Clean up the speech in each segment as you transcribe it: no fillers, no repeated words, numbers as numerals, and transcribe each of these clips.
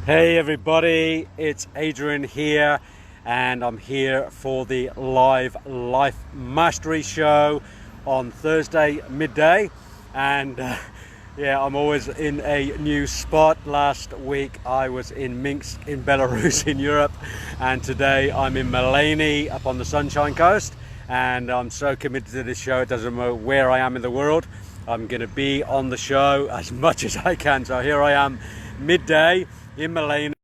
Hey everybody, it's Adrian here, and I'm here for the live Life Mastery show on Thursday midday. And yeah, I'm always in a new spot. Last week I was in Minsk in Belarus in Europe, and today I'm in Maleny up on the Sunshine Coast. And I'm so committed to this show, it doesn't matter where I am in the world. I'm going to be on the show as much as I can. So here I am midday in Maleny.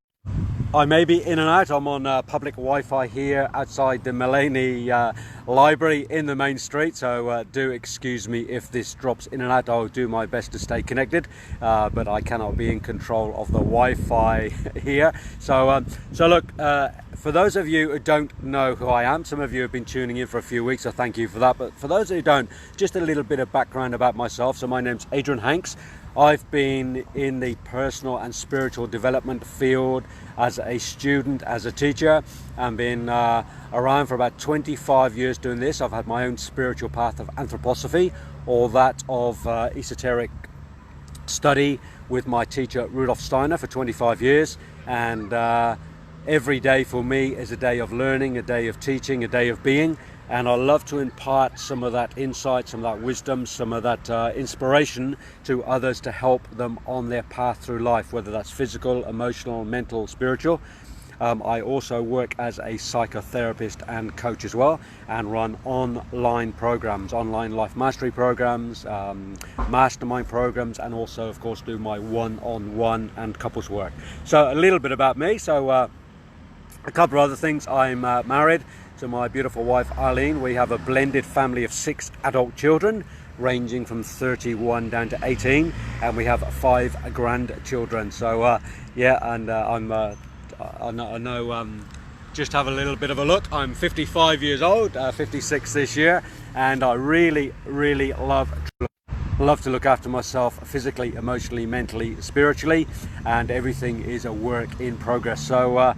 I may be in and out. I'm on public Wi-Fi here outside the Maleny library in the main street, so do excuse me if this drops in and out. I'll do my best to stay connected, but I cannot be in control of the Wi-Fi here. So look, for those of you who don't know who I am, some of you have been tuning in for a few weeks, so thank you for that. But for those who don't, just a little bit of background about myself. So my name's Adrian Hanks. I've been in the personal and spiritual development field as a student, as a teacher, and been around for about 25 years doing this. I've had my own spiritual path of anthroposophy, or that of esoteric study with my teacher Rudolf Steiner for 25 years. And every day for me is a day of learning, a day of teaching, a day of being. And I love to impart some of that insight, some of that wisdom, some of that inspiration to others to help them on their path through life, whether that's physical, emotional, mental, spiritual. I also work as a psychotherapist and coach as well, and run online programs, online life mastery programs, mastermind programs, and also, of course, do my one-on-one and couples work. So a little bit about me. So a couple of other things. I'm married to my beautiful wife Arlene. We have a blended family of 6 adult children, ranging from 31 down to 18, and we have 5 grandchildren. So yeah, and I know just have a little bit of a look. I'm 55 years old, 56 this year, and I really love to look after myself physically, emotionally, mentally, spiritually, and everything is a work in progress. So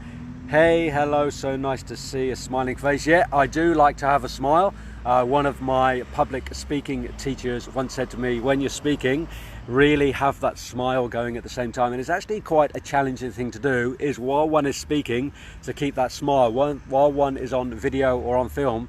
hey, hello, so nice to see a smiling face. Yeah, I do like to have a smile. One of my public speaking teachers once said to me, when you're speaking, really have that smile going at the same time. And it's actually quite a challenging thing to do, is while one is speaking, to keep that smile while one is on video or on film.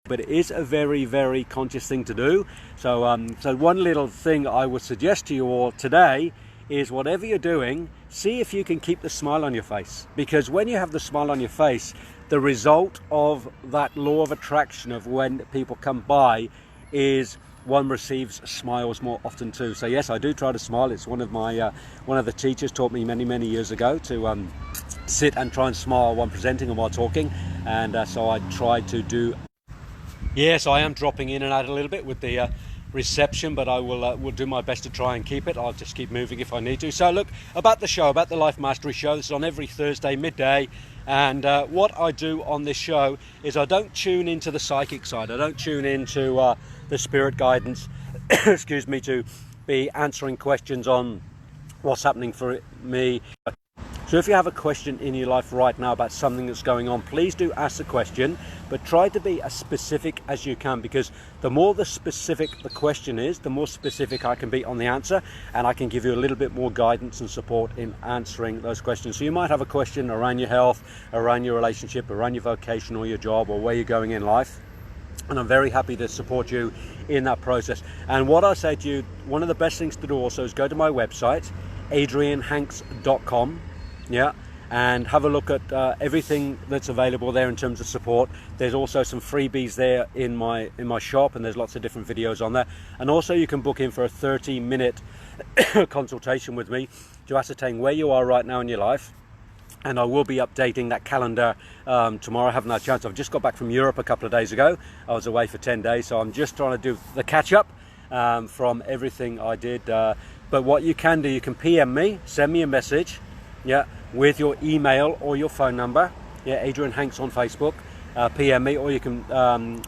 But it is a very conscious thing to do. So so one little thing I would suggest to you all today is, whatever you're doing, see if you can keep the smile on your face. Because when you have the smile on your face, the result of that law of attraction of when people come by is one receives smiles more often too. So yes, I do try to smile. It's one of my one of the teachers taught me many years ago to sit and try and smile while presenting and while talking, and so I try to do. Yes, I am dropping in and out a little bit with the reception, but I will do my best to try and keep it. I'll just keep moving if I need to. So look, about the show, about the Life Mastery show, this is on every Thursday midday, and what I do on this show is I don't tune into the psychic side. I don't tune into the spirit guidance excuse me, to be answering questions on what's happening for me. So if you have a question in your life right now about something that's going on, please do ask the question, but try to be as specific as you can, because the more the specific the question is, the more specific I can be on the answer, and I can give you a little bit more guidance and support in answering those questions. So you might have a question around your health, around your relationship, around your vocation or your job, or where you're going in life, and I'm very happy to support you in that process. And what I say to you, one of the best things to do also is go to my website, adrianhanks.com. Yeah, and have a look at everything that's available there in terms of support. There's also some freebies there in my shop, and there's lots of different videos on there. And also you can book in for a 30-minute consultation with me to ascertain where you are right now in your life. And I will be updating that calendar tomorrow. I haven't had a chance. I've just got back from Europe a couple of days ago. I was away for 10 days, so I'm just trying to do the catch up from everything I did. But what you can do, you can PM me, send me a message, yeah, with your email or your phone number. Yeah, Adrian Hanks on Facebook. PM me, or you can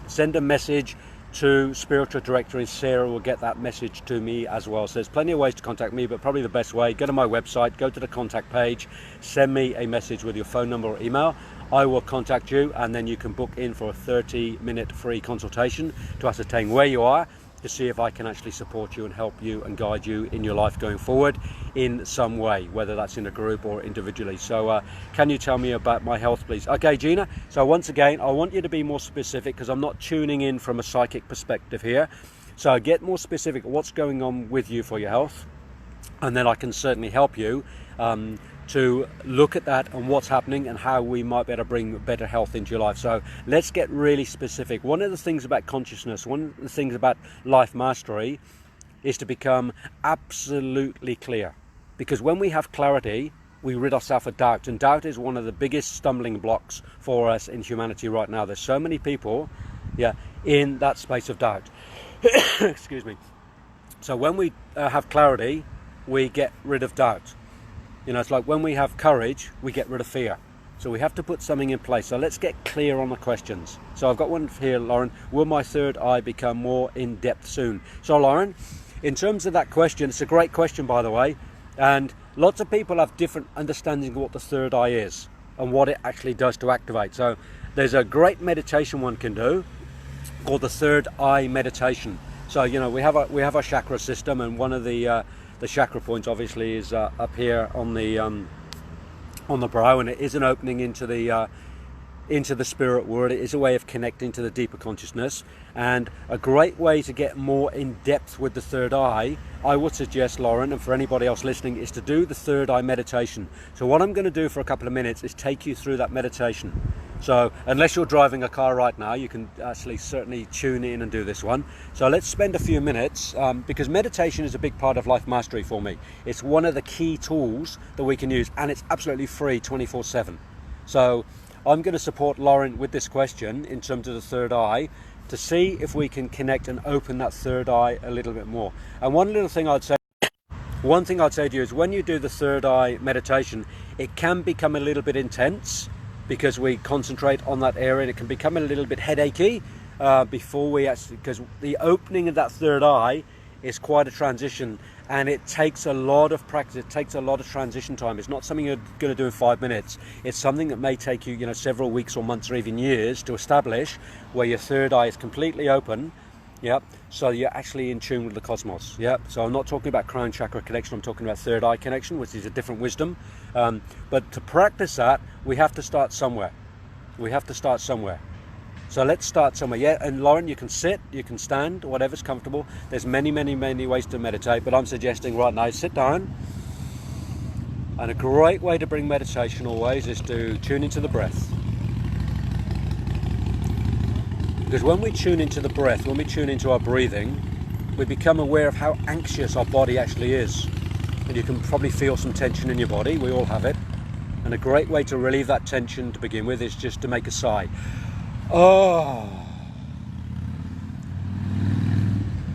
send a message to Spiritual Director, and Sarah will get that message to me as well. So there's plenty of ways to contact me, but probably the best way, go to my website, go to the contact page, send me a message with your phone number or email. I will contact you, and then you can book in for a 30-minute free consultation to ascertain where you are to see if I can actually support you and help you and guide you in your life going forward in some way, whether that's in a group or individually. So can you tell me about my health, please? Okay, Gina, so once again, I want you to be more specific, because I'm not tuning in from a psychic perspective here. So get more specific, what's going on with you for your health, and then I can certainly help you to look at that and what's happening and how we might be able to bring better health into your life. So let's get really specific. One of the things about consciousness, one of the things about life mastery, is to become absolutely clear. Because when we have clarity, we rid ourselves of doubt, and doubt is one of the biggest stumbling blocks for us in humanity right now. There's so many people in that space of doubt. Excuse me. So when we have clarity, we get rid of doubt. You know, it's like when we have courage, we get rid of fear. So we have to put something in place. So let's get clear on the questions. So I've got one here, Lauren. Will my third eye become more in depth soon? So Lauren, in terms of that question, it's a great question, by the way. And lots of people have different understandings of what the third eye is and what it actually does to activate. So there's a great meditation one can do called the third eye meditation. So, you know, we have our chakra system, and one of the chakra points obviously is up here on the brow, and it is an opening into the spirit world. It is a way of connecting to the deeper consciousness, and a great way to get more in depth with the third eye, I would suggest, Lauren, and for anybody else listening, is to do the third eye meditation. So what I'm going to do for a couple of minutes is take you through that meditation. So unless you're driving a car right now, you can actually certainly tune in and do this one. So let's spend a few minutes, because meditation is a big part of life mastery for me. It's one of the key tools that we can use, and it's absolutely free 24/7. So I'm going to support Lauren with this question in terms of the third eye, to see if we can connect and open that third eye a little bit more. And one thing I'd say to you is, when you do the third eye meditation, it can become a little bit intense, because we concentrate on that area, and it can become a little bit headachy before we actually, because the opening of that third eye is quite a transition, and it takes a lot of practice. It takes a lot of transition time. It's not something you're going to do in 5 minutes. It's something that may take you, you know, several weeks or months or even years to establish, where your third eye is completely open. Yep. So you're actually in tune with the cosmos. Yep. So I'm not talking about crown chakra connection. I'm talking about third eye connection, which is a different wisdom. But to practice that, we have to start somewhere. We have to start somewhere. So let's start somewhere. Yeah. And Lauren, you can sit, you can stand, whatever's comfortable. There's many, many, many ways to meditate, but I'm suggesting right now, sit down. And a great way to bring meditation always is to tune into the breath. Because when we tune into the breath, when we tune into our breathing, we become aware of how anxious our body actually is. And you can probably feel some tension in your body. We all have it. And a great way to relieve that tension to begin with is just to make a sigh. Oh.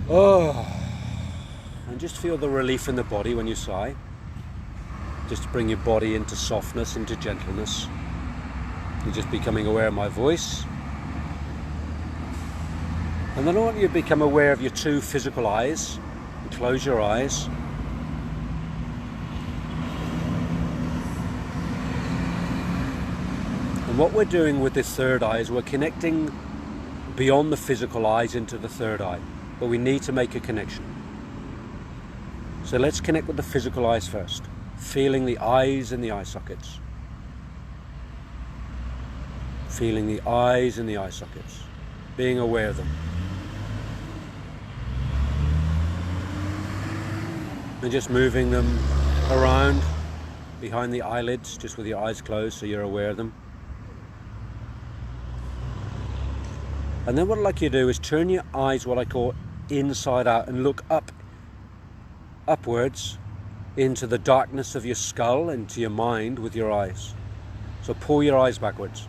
Oh. And just feel the relief in the body when you sigh. Just to bring your body into softness, into gentleness. You're just becoming aware of my voice. And then I want you to become aware of your two physical eyes. And close your eyes. And what we're doing with this third eye is we're connecting beyond the physical eyes into the third eye. But we need to make a connection. So let's connect with the physical eyes first. Feeling the eyes and the eye sockets. Feeling the eyes and the eye sockets. Being aware of them. And just moving them around behind the eyelids, just with your eyes closed so you're aware of them. And then what I'd like you to do is turn your eyes, what I call inside out, and look upwards into the darkness of your skull, into your mind with your eyes. So pull your eyes backwards.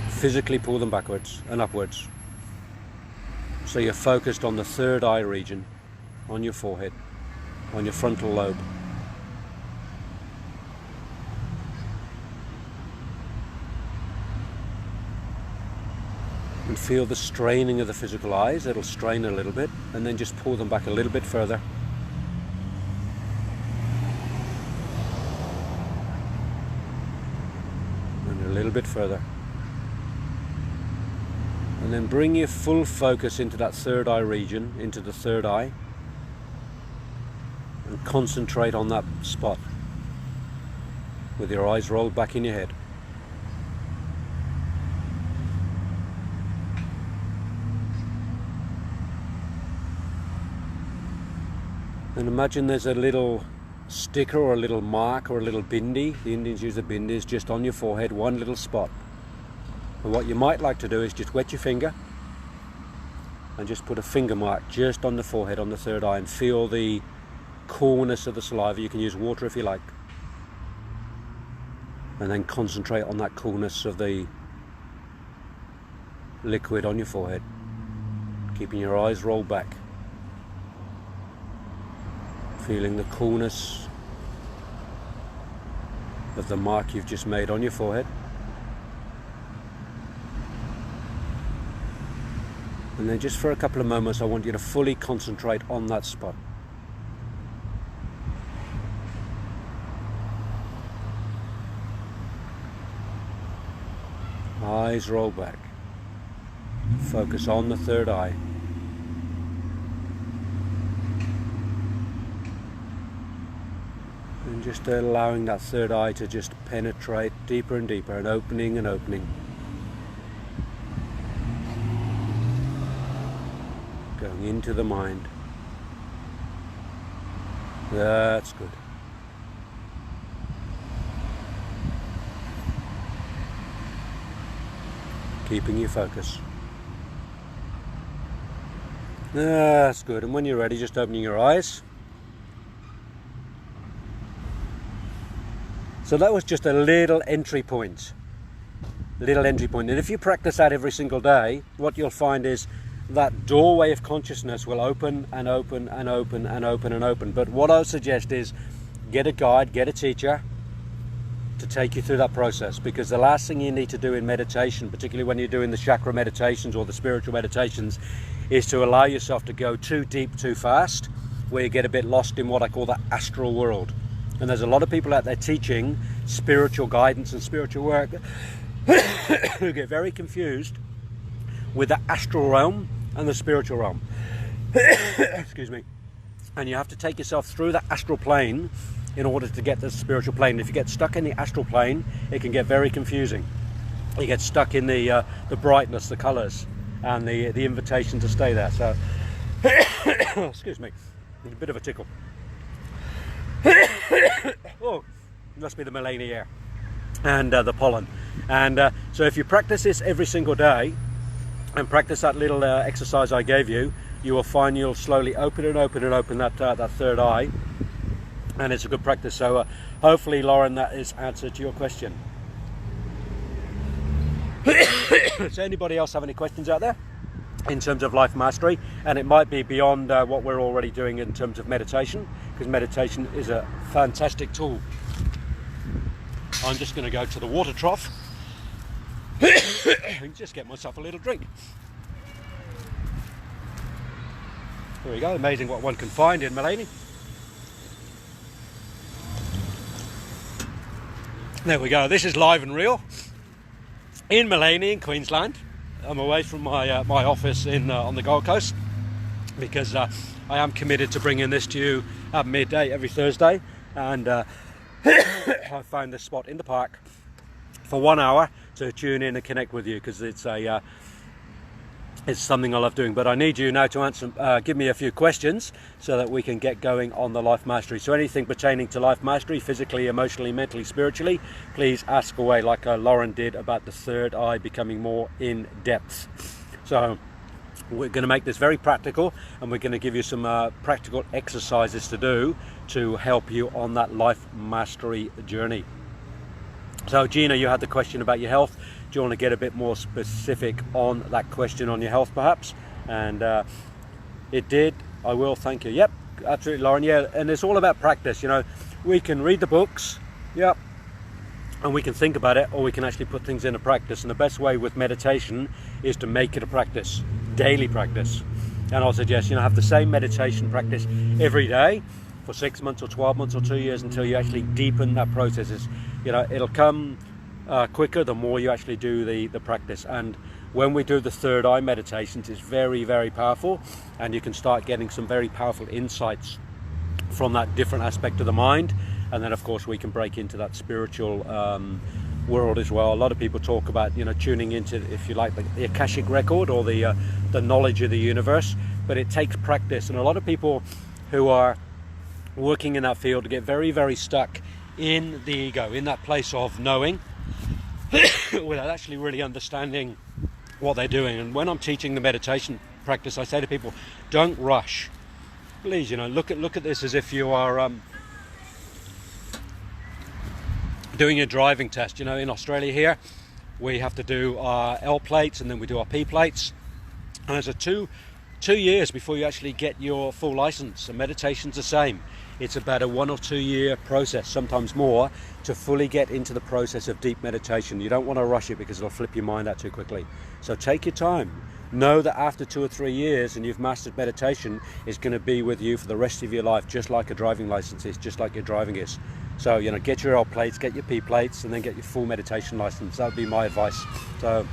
Physically pull them backwards and upwards. So you're focused on the third eye region, on your forehead, on your frontal lobe. And feel the straining of the physical eyes. It'll strain a little bit, and then just pull them back a little bit further. And a little bit further. And then bring your full focus into that third eye region, into the third eye, and concentrate on that spot with your eyes rolled back in your head. And imagine there's a little sticker or a little mark or a little bindi. The Indians use the bindis just on your forehead, one little spot. And what you might like to do is just wet your finger and just put a finger mark just on the forehead, on the third eye, and feel the coolness of the saliva. You can use water if you like. And then concentrate on that coolness of the liquid on your forehead, keeping your eyes rolled back. Feeling the coolness of the mark you've just made on your forehead. And then just for a couple of moments, I want you to fully concentrate on that spot. Eyes roll back. Focus on the third eye. And just allowing that third eye to just penetrate deeper and deeper, and opening and opening. Going into the mind. That's good. Keeping your focus. That's good. And when you're ready, just opening your eyes. So that was just a little entry point. And if you practice that every single day, what you'll find is that doorway of consciousness will open and open and open and open and open. But what I would suggest is get a guide, get a teacher to take you through that process, because the last thing you need to do in meditation, particularly when you're doing the chakra meditations or the spiritual meditations, is to allow yourself to go too deep too fast, where you get a bit lost in what I call the astral world. And there's a lot of people out there teaching spiritual guidance and spiritual work who get very confused with the astral realm and the spiritual realm. Excuse me. And you have to take yourself through the astral plane in order to get to the spiritual plane. If you get stuck in the astral plane, it can get very confusing. You get stuck in the brightness, the colours, and the invitation to stay there. So, excuse me, there's a bit of a tickle. Oh, must be the Melania air and the pollen. And so if you practice this every single day and practice that little exercise I gave you, you will find you'll slowly open and open and open that third eye, and it's a good practice. So hopefully, Lauren, that is answer to your question. Does anybody else have any questions out there in terms of life mastery? And it might be beyond what we're already doing in terms of meditation, because meditation is a fantastic tool. I'm just going to go to the water trough and just get myself a little drink. There we go. Amazing what one can find in Mullaney. There we go. This is live and real in Mullaney in Queensland. I'm away from my my office in on the Gold Coast, because I am committed to bringing this to you at midday every Thursday, and I found this spot in the park for 1 hour to tune in and connect with you, because it's something I love doing. But I need you now to answer, give me a few questions so that we can get going on the life mastery. So anything pertaining to life mastery, physically, emotionally, mentally, spiritually, please ask away, like Lauren did about the third eye becoming more in depth. So we're going to make this very practical, and we're going to give you some practical exercises to do to help you on that life mastery journey. So Gina, you had the question about your health. Do you want to get a bit more specific on that question on your health, perhaps? And it did. I will. Thank you. Yep, absolutely, Lauren. Yeah, and it's all about practice. You know, we can read the books, yep, and we can think about it, or we can actually put things into practice. And the best way with meditation is to make it a practice, daily practice. And I'll suggest, you know, have the same meditation practice every day for 6 months or 12 months or 2 years until you actually deepen that process. You know, it'll come quicker the more you actually do the practice. And when we do the third eye meditations, it's very, very powerful, and you can start getting some very powerful insights from that different aspect of the mind. And then of course we can break into that spiritual world as well. A lot of people talk about, tuning into, if you like, the Akashic record, or the knowledge of the universe, but it takes practice. And a lot of people who are working in that field get very, very stuck in the ego, in that place of knowing without actually really understanding what they're doing. And when I'm teaching the meditation practice, I say to people, don't rush. Please, look at this as if you are doing a driving test. In Australia here, we have to do our L plates and then we do our P plates, and there's a two years before you actually get your full license. And meditation's the same. It's about a 1 or 2 year process, sometimes more, to fully get into the process of deep meditation. You don't want to rush it because it'll flip your mind out too quickly. So take your time. Know that after 2 or 3 years and you've mastered meditation, it's going to be with you for the rest of your life, just like a driving license is, just like your driving is. So, get your L plates, get your P plates, and then get your full meditation license. That would be my advice. So,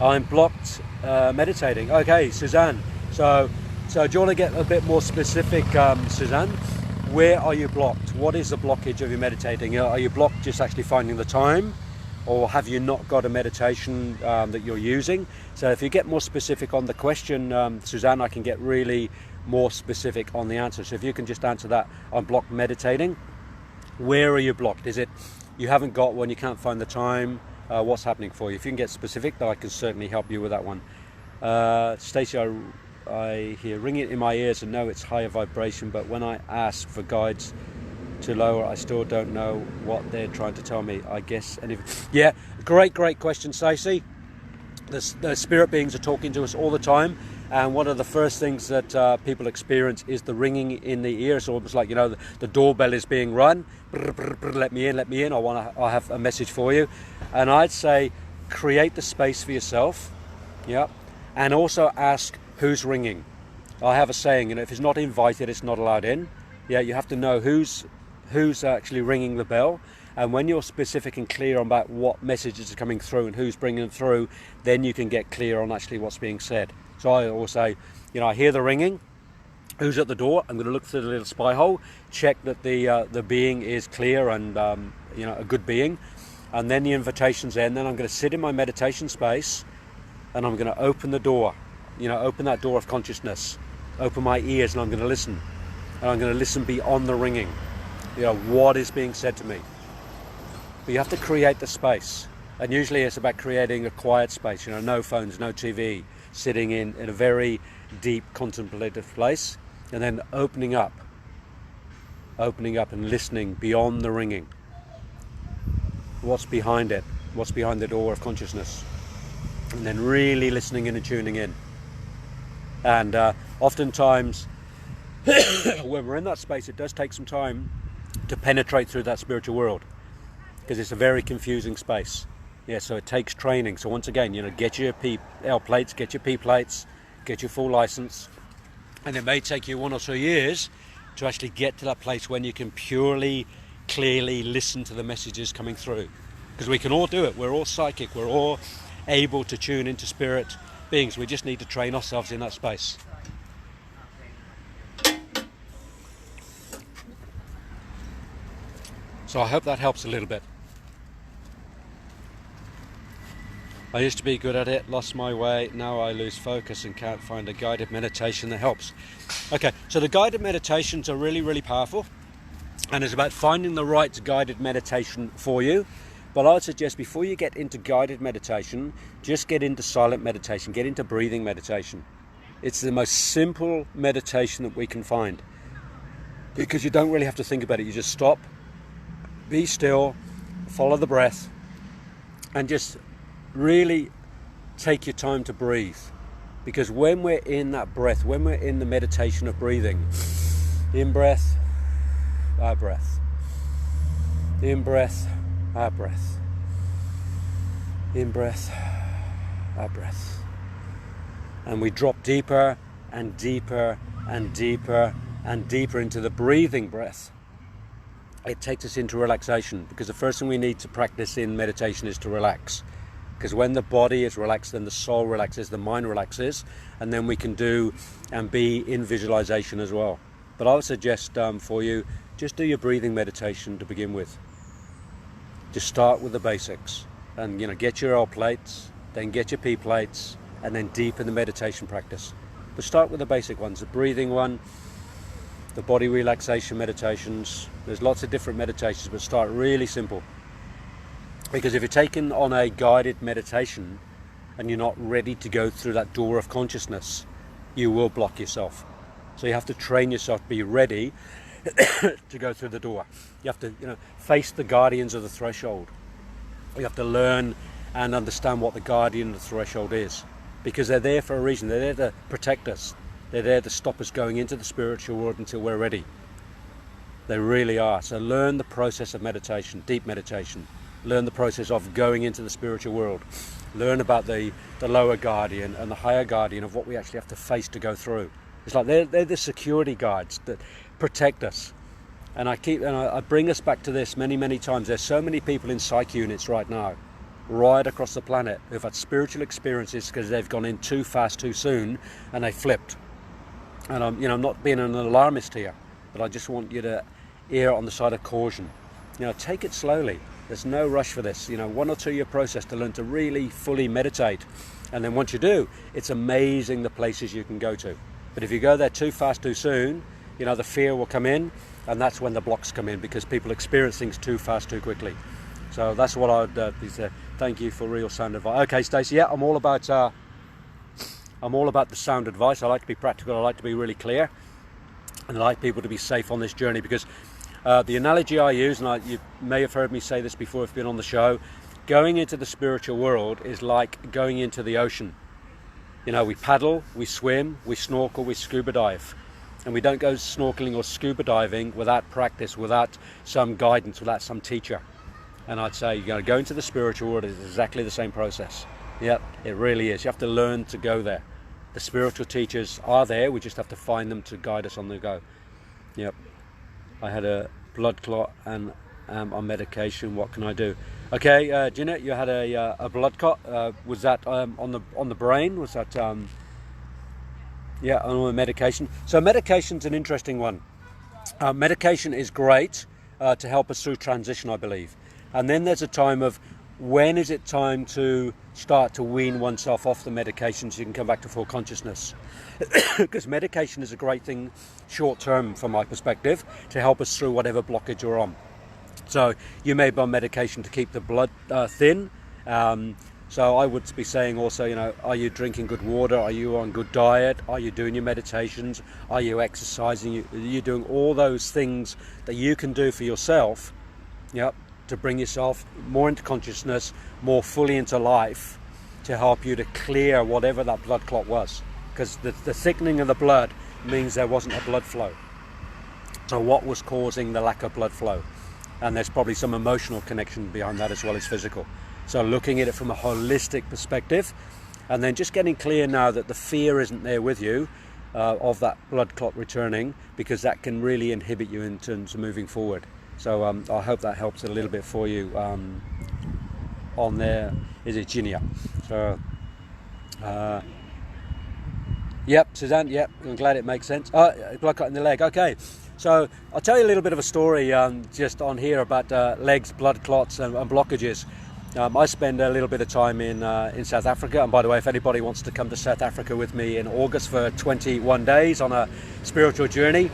I'm blocked meditating. Okay, Suzanne. So do you want to get a bit more specific, Suzanne? Where are you blocked? What is the blockage of your meditating? Are you blocked just actually finding the time? Or have you not got a meditation that you're using? So if you get more specific on the question, Suzanne, I can get really more specific on the answer. So if you can just answer that, I'm blocked meditating. Where are you blocked? Is it you haven't got one, you can't find the time? What's happening for you? If you can get specific, then I can certainly help you with that one. Stacey, I hear ringing in my ears and know it's higher vibration, but when I ask for guides to lower, I still don't know what they're trying to tell me. I guess. Yeah, great question, Stacey. The spirit beings are talking to us all the time, and one of the first things that people experience is the ringing in the ear. It's almost like the doorbell is being run. Brr, brr, brr, let me in. I have a message for you, and I'd say create the space for yourself. Yeah, and also ask who's ringing. I have a saying, if it's not invited, it's not allowed in. Yeah, you have to know who's actually ringing the bell, and when you're specific and clear about what messages are coming through and who's bringing them through, then you can get clear on actually what's being said. So I always say, I hear the ringing, who's at the door? I'm going to look through the little spy hole, check that the being is clear and a good being, and then the invitation's there, and then I'm going to sit in my meditation space and I'm going to open the door, open that door of consciousness, open my ears, and I'm going to listen. And I'm going to listen beyond the ringing, what is being said to me. But you have to create the space. And usually it's about creating a quiet space, no phones, no TV, sitting in a very deep contemplative place, and then opening up and listening beyond the ringing. What's behind it? What's behind the door of consciousness? And then really listening in and tuning in. And oftentimes when we're in that space, it does take some time to penetrate through that spiritual world, because it's a very confusing space. Yeah, so it takes training. So once again, get your L plates, get your P plates, get your full license, and it may take you 1 or 2 years to actually get to that place when you can purely, clearly listen to the messages coming through. Because we can all do it. We're all psychic. We're all able to tune into spirit beings. We just need to train ourselves in that space. So I hope that helps a little bit. I used to be good at it, lost my way, now I lose focus and can't find a guided meditation that helps. Okay, so the guided meditations are really, really powerful, and it's about finding the right guided meditation for you. But I would suggest before you get into guided meditation, just get into silent meditation, get into breathing meditation. It's the most simple meditation that we can find, because you don't really have to think about it. You just stop, be still, follow the breath, and just really take your time to breathe. Because when we're in that breath, when we're in the meditation of breathing, in breath, out breath, in breath, out breath, in breath, out breath, and we drop deeper and deeper and deeper and deeper into the breathing breath, it takes us into relaxation. Because the first thing we need to practice in meditation is to relax. because when the body is relaxed, then the soul relaxes, the mind relaxes, and then we can do and be in visualization as well. But I would suggest for you, just do your breathing meditation to begin with. Just start with the basics, and get your L plates, then get your P plates, and then deepen the meditation practice. But start with the basic ones, the breathing one, the body relaxation meditations. There's lots of different meditations, but start really simple. Because if you're taking on a guided meditation and you're not ready to go through that door of consciousness, you will block yourself. So you have to train yourself to be ready to go through the door. You have to, face the guardians of the threshold. You have to learn and understand what the guardian of the threshold is, because they're there for a reason. They're there to protect us. They're there to stop us going into the spiritual world until we're ready. They really are. So learn the process of meditation, deep meditation. Learn the process of going into the spiritual world. Learn about the lower guardian and the higher guardian of what we actually have to face to go through. It's like they're the security guards that protect us. And I bring us back to this many times. There's so many people in psych units right now, right across the planet, who've had spiritual experiences because they've gone in too fast, too soon, and they flipped. And I'm not being an alarmist here, but I just want you to err on the side of caution. Take it slowly. There's no rush for this. 1 or 2 year process to learn to really fully meditate. And then once you do, it's amazing the places you can go to. But if you go there too fast, too soon, the fear will come in, and that's when the blocks come in, because people experience things too fast, too quickly. So that's what I'd say. Thank you for real sound advice. Okay, Stacey, yeah, I'm all about the sound advice. I like to be practical. I like to be really clear, and I like people to be safe on this journey, because the analogy I use, and you may have heard me say this before if you've been on the show, going into the spiritual world is like going into the ocean. We paddle, we swim, we snorkel, we scuba dive. And we don't go snorkeling or scuba diving without practice, without some guidance, without some teacher. And I'd say go into the spiritual world is exactly the same process. Yep, it really is. You have to learn to go there. The spiritual teachers are there, we just have to find them to guide us on the go. Yep. I had a blood clot and on medication. What can I do? Okay, Jeanette, you had a blood clot. Was that on the brain? Was that on the medication? So medication's an interesting one. Medication is great to help us through transition, I believe. And then there's a time of when is it time to start to wean oneself off the medication so you can come back to full consciousness. Because medication is a great thing short term from my perspective to help us through whatever blockage you're on. So you may be on medication to keep the blood thin. So I would be saying also, are you drinking good water? Are you on good diet? Are you doing your meditations? Are you exercising? Are you doing all those things that you can do for yourself? Yep. To bring yourself more into consciousness, more fully into life, to help you to clear whatever that blood clot was. Because the thickening of the blood means there wasn't a blood flow. So what was causing the lack of blood flow? And there's probably some emotional connection behind that as well as physical. So looking at it from a holistic perspective, and then just getting clear now that the fear isn't there with you of that blood clot returning, because that can really inhibit you in terms of moving forward. So I hope that helps a little bit for you on there. Is it Ginia? So, yep, Suzanne, yep, I'm glad it makes sense. Blood clot in the leg, okay. So I'll tell you a little bit of a story just on here about legs, blood clots and blockages. I spend a little bit of time in South Africa, and by the way, if anybody wants to come to South Africa with me in August for 21 days on a spiritual journey,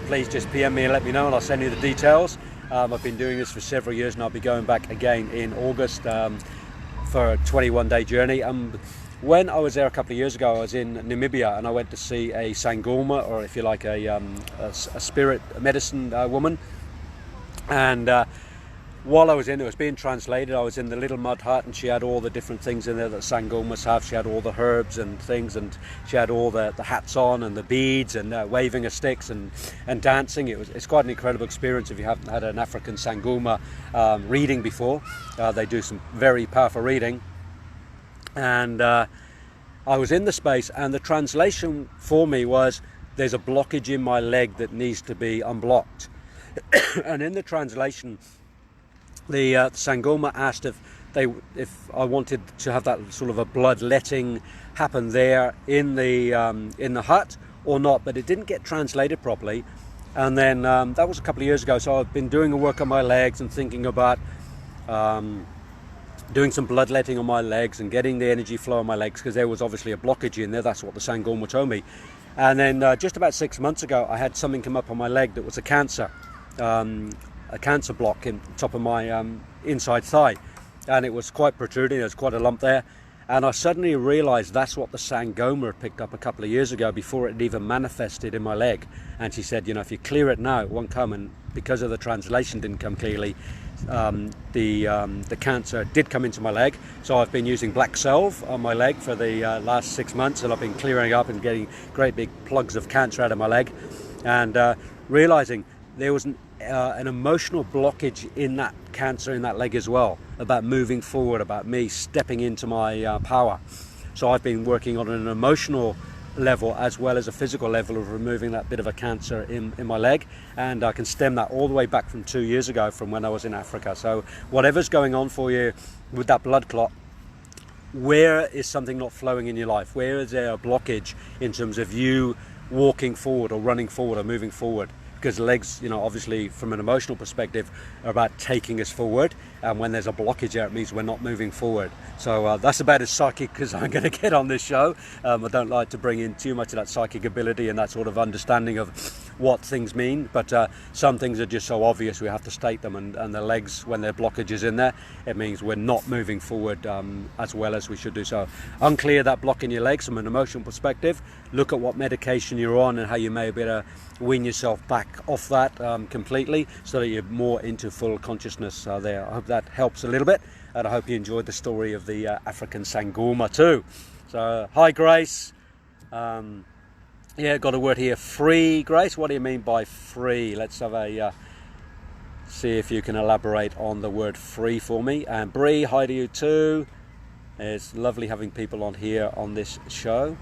please just PM me and let me know, and I'll send you the details. I've been doing this for several years, and I'll be going back again in August for a 21-day journey. When I was there a couple of years ago, I was in Namibia, and I went to see a Sangoma, or if you like, a spirit medicine woman. And while I was in, it was being translated. I was in the little mud hut, and she had all the different things in there that Sangomas have. She had all the herbs and things, and she had all the hats on and the beads and waving of sticks and dancing. It's quite an incredible experience if you haven't had an African Sangoma reading before. They do some very powerful reading. And I was in the space, and the translation for me was, there's a blockage in my leg that needs to be unblocked. And in the translation, the Sangoma asked if if I wanted to have that sort of a bloodletting happen there in the hut or not, but it didn't get translated properly. And then that was a couple of years ago, so I've been doing the work on my legs and thinking about doing some bloodletting on my legs and getting the energy flow on my legs, because there was obviously a blockage in there. That's what the Sangoma told me. And then just about 6 months ago, I had something come up on my leg that was a cancer block in the top of my inside thigh, and it was quite protruding. There was quite a lump there, and I suddenly realized that's what the Sangoma had picked up a couple of years ago before it even manifested in my leg. And she said, you know, if you clear it now, it won't come. And because of the translation didn't come clearly, the cancer did come into my leg. So I've been using black salve on my leg for the last 6 months, and I've been clearing up and getting great big plugs of cancer out of my leg, and realizing there was an emotional blockage in that cancer in that leg as well, about moving forward, about me stepping into my power. So I've been working on an emotional level as well as a physical level of removing that bit of a cancer in my leg, and I can stem that all the way back from 2 years ago, from when I was in Africa. So whatever's going on for you with that blood clot, where is something not flowing in your life? Where is there a blockage in terms of you walking forward or running forward or moving forward? Because legs, you know, obviously from an emotional perspective are about taking us forward, and when there's a blockage there, it means we're not moving forward. So that's about as psychic as I'm going to get on this show. I don't like to bring in too much of that psychic ability and that sort of understanding of what things mean, but some things are just so obvious we have to state them, and the legs, when there are blockages in there, it means we're not moving forward as well as we should do. So unclear that block in your legs from an emotional perspective. Look at what medication you're on and how you may be able to wean yourself back off that completely, so that you're more into full consciousness there. I hope that helps a little bit, and I hope you enjoyed the story of the African Sangoma too. So hi Grace. Yeah, got a word here, free. Grace, what do you mean by free? Let's have a see if you can elaborate on the word free for me. And Bree, hi to you too. It's lovely having people on here on this show.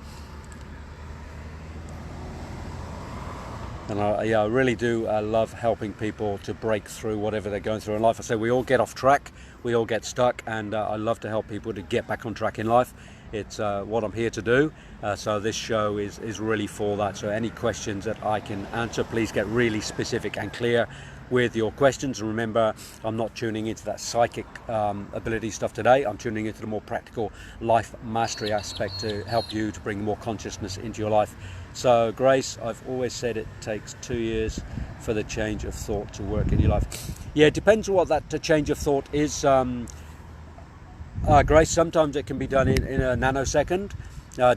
And I really do love helping people to break through whatever they're going through in life. I say we all get off track, we all get stuck, and I love to help people to get back on track in life. It's what I'm here to do. So this show is really for that. So any questions that I can answer, please get really specific and clear with your questions. And remember, I'm not tuning into that psychic ability stuff today. I'm tuning into the more practical life mastery aspect to help you to bring more consciousness into your life. So Grace, I've always said it takes 2 years for the change of thought to work in your life. Yeah, it depends on what that change of thought is. Grace, sometimes it can be done in a nanosecond.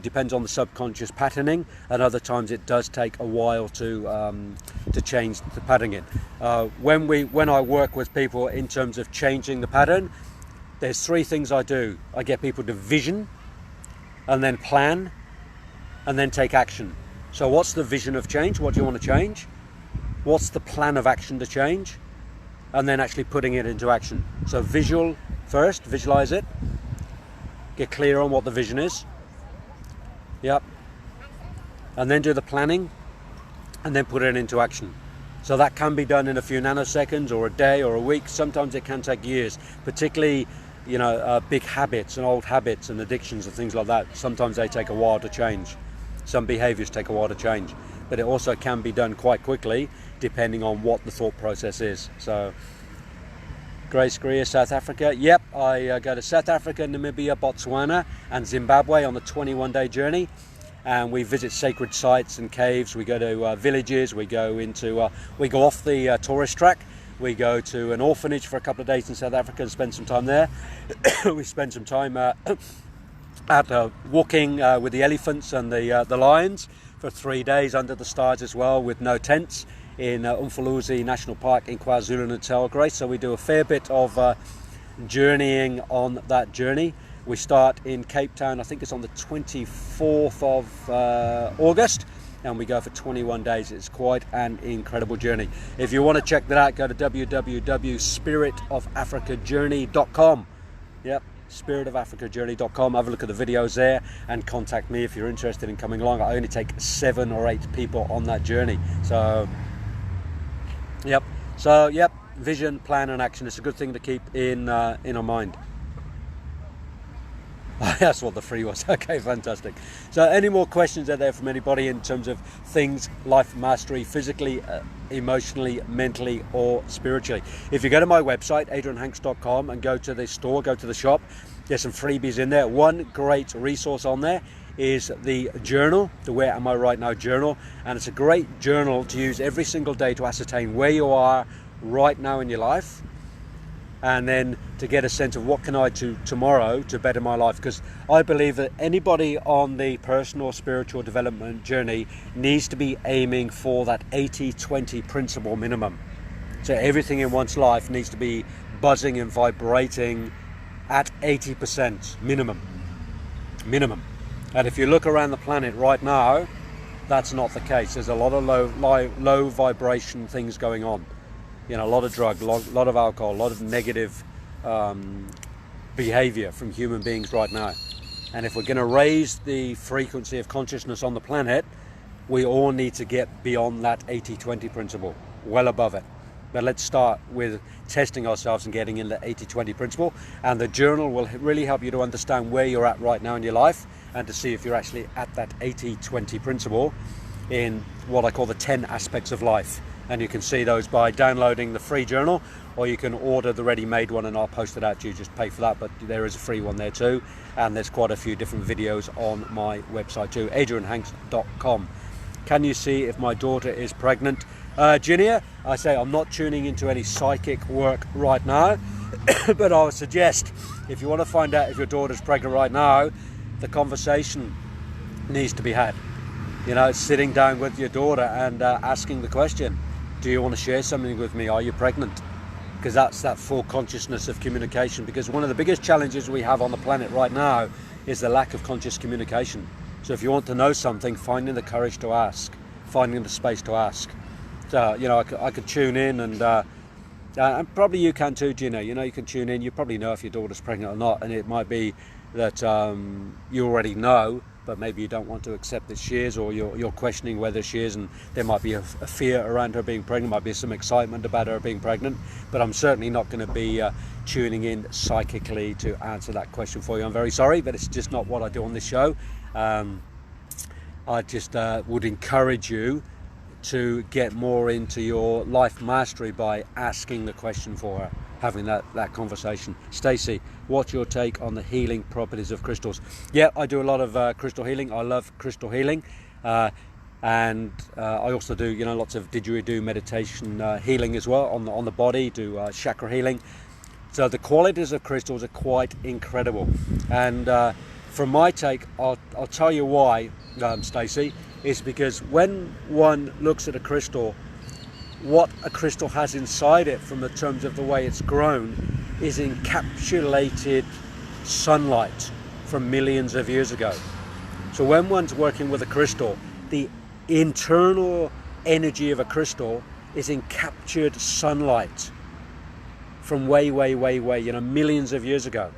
Depends on the subconscious patterning, and other times it does take a while to change the patterning. When I work with people in terms of changing the pattern, there's 3 things I do. I get people to vision, and then plan, and then take action. So what's the vision of change? What do you want to change? What's the plan of action to change? And then actually putting it into action. So visual first, visualize it. Get clear on what the vision is. Yep. And then do the planning, and then put it into action. So that can be done in a few nanoseconds, or a day, or a week. Sometimes it can take years, particularly, you know, big habits and old habits and addictions and things like that. Sometimes they take a while to change. Some behaviors take a while to change, but it also can be done quite quickly depending on what the thought process is. So Grace Greer, South Africa. Yep, I go to South Africa, Namibia, Botswana and Zimbabwe on the 21-day journey, and we visit sacred sites and caves. We go to villages, we go off the tourist track. We go to an orphanage for a couple of days in South Africa and spend some time there. We spend some time out walking with the elephants and the lions for 3 days under the stars as well, with no tents, in Umfolozi National Park in KwaZulu-Natal, Grace. So we do a fair bit of journeying on that journey. We start in Cape Town, I think it's on the 24th of August, and we go for 21 days. It's quite an incredible journey. If you want to check that out, go to www.spiritofafricajourney.com. Yep, spiritofafricajourney.com. Have a look at the videos there and contact me if you're interested in coming along. I only take 7 or 8 people on that journey. So yep, vision, plan and action. It's a good thing to keep in our mind. That's what the free was. Okay, fantastic. So any more questions out there from anybody in terms of things, life mastery, physically, emotionally, mentally, or spiritually? If you go to my website, adrianhanks.com, and go to the store, go to the shop, there's some freebies in there. One great resource on there is the journal, the Where Am I Right Now journal. And it's a great journal to use every single day to ascertain where you are right now in your life, and then to get a sense of what can I do tomorrow to better my life. Because I believe that anybody on the personal spiritual development journey needs to be aiming for that 80-20 principle minimum. So everything in one's life needs to be buzzing and vibrating at 80% minimum. And if you look around the planet right now, that's not the case. There's a lot of low vibration things going on. You know, a lot of drug, a lot of alcohol, a lot of negative behavior from human beings right now. And if we're going to raise the frequency of consciousness on the planet, we all need to get beyond that 80-20 principle, well above it. But let's start with testing ourselves and getting in the 80-20 principle. And the journal will really help you to understand where you're at right now in your life, and to see if you're actually at that 80-20 principle in what I call the 10 aspects of life. And you can see those by downloading the free journal, or you can order the ready-made one and I'll post it out to you. Just pay for that, but there is a free one there too. And there's quite a few different videos on my website too, adrianhanks.com. Can you see if my daughter is pregnant? Ginia, I say I'm not tuning into any psychic work right now, but I would suggest if you want to find out if your daughter's pregnant right now, the conversation needs to be had. You know, sitting down with your daughter and asking the question, do you want to share something with me? Are you pregnant? Because that's that full consciousness of communication. Because one of the biggest challenges we have on the planet right now is the lack of conscious communication. So if you want to know something, finding the courage to ask, finding the space to ask. So, you know, I could tune in and probably you can too, Gina. You know, you can tune in. You probably know if your daughter's pregnant or not. And it might be that you already know, but maybe you don't want to accept that she is, or you're questioning whether she is, and there might be a fear around her being pregnant, might be some excitement about her being pregnant, but I'm certainly not going to be tuning in psychically to answer that question for you. I'm very sorry, but it's just not what I do on this show. I just would encourage you to get more into your life mastery by asking the question for her, having that conversation. Stacey, what's your take on the healing properties of crystals? Yeah, I do a lot of crystal healing. I love crystal healing, and I also do, you know, lots of didgeridoo meditation healing as well on the body. Do chakra healing. So the qualities of crystals are quite incredible, and from my take, I'll tell you why, Stacey. Is because when one looks at a crystal, what a crystal has inside it, from the terms of the way it's grown, is encapsulated sunlight from millions of years ago. So when one's working with a crystal, the internal energy of a crystal is encaptured sunlight from way, you know, millions of years ago,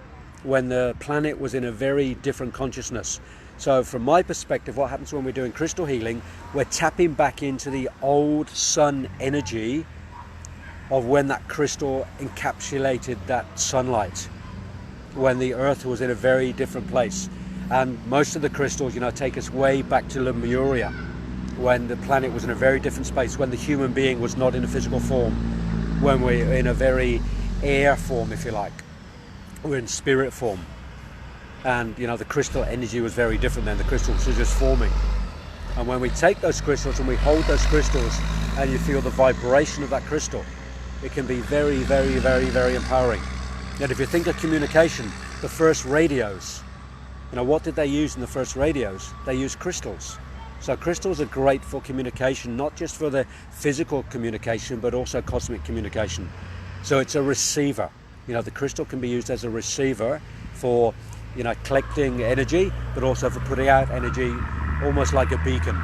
when the planet was in a very different consciousness. So from my perspective, what happens when we're doing crystal healing, we're tapping back into the old sun energy of when that crystal encapsulated that sunlight, when the earth was in a very different place. And most of the crystals, you know, take us way back to Lemuria, when the planet was in a very different space, when the human being was not in a physical form, when we're in a very air form, if you like. We're in spirit form. And, you know, the crystal energy was very different then. The crystals were just forming. And when we take those crystals and we hold those crystals and you feel the vibration of that crystal, it can be very, very empowering. And if you think of communication, the first radios, you know, what did they use in the first radios? They used crystals. So crystals are great for communication, not just for the physical communication, but also cosmic communication. So it's a receiver. You know, the crystal can be used as a receiver for, you know, collecting energy, but also for putting out energy, almost like a beacon.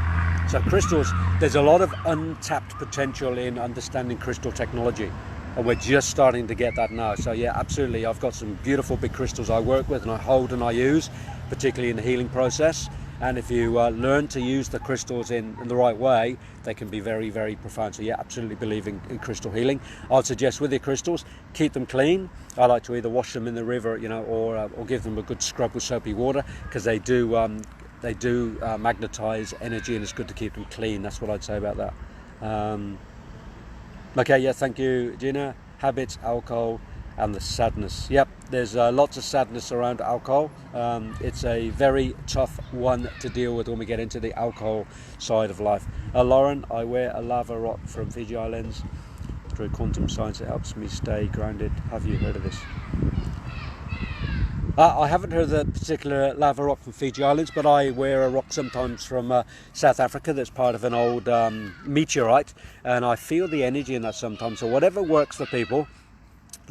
So crystals, there's a lot of untapped potential in understanding crystal technology, and we're just starting to get that now. So yeah, absolutely, I've got some beautiful big crystals I work with and I hold and I use, particularly in the healing process. and if you learn to use the crystals in the right way, they can be very, very profound. So yeah, absolutely believe in crystal healing. I'd suggest with your crystals, keep them clean. I like to either wash them in the river, you know, or give them a good scrub with soapy water, because they do magnetize energy, and it's good to keep them clean. That's what I'd say about that. Okay, yeah, thank you, Gina. Habits, alcohol, and the sadness. Yep, there's lots of sadness around alcohol. It's a very tough one to deal with when we get into the alcohol side of life. Lauren, I wear a lava rock from Fiji Islands. Through quantum science, it helps me stay grounded. Have you heard of this? I haven't heard of the particular lava rock from Fiji Islands, but I wear a rock sometimes from South Africa that's part of an old meteorite, and I feel the energy in that sometimes. So whatever works for people,